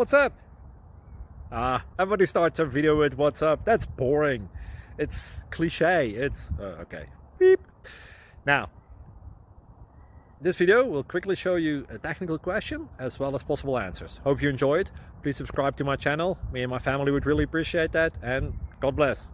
What's up? Everybody starts a video with what's up. That's boring. It's cliche. It's okay. Beep. Now, this video will quickly show you a technical question as well as possible answers. Hope you enjoyed. Please subscribe to my channel. Me and my family would really appreciate that, and God bless.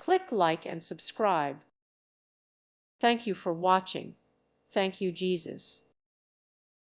Click like and subscribe. Thank you for watching. Thank you, Jesus.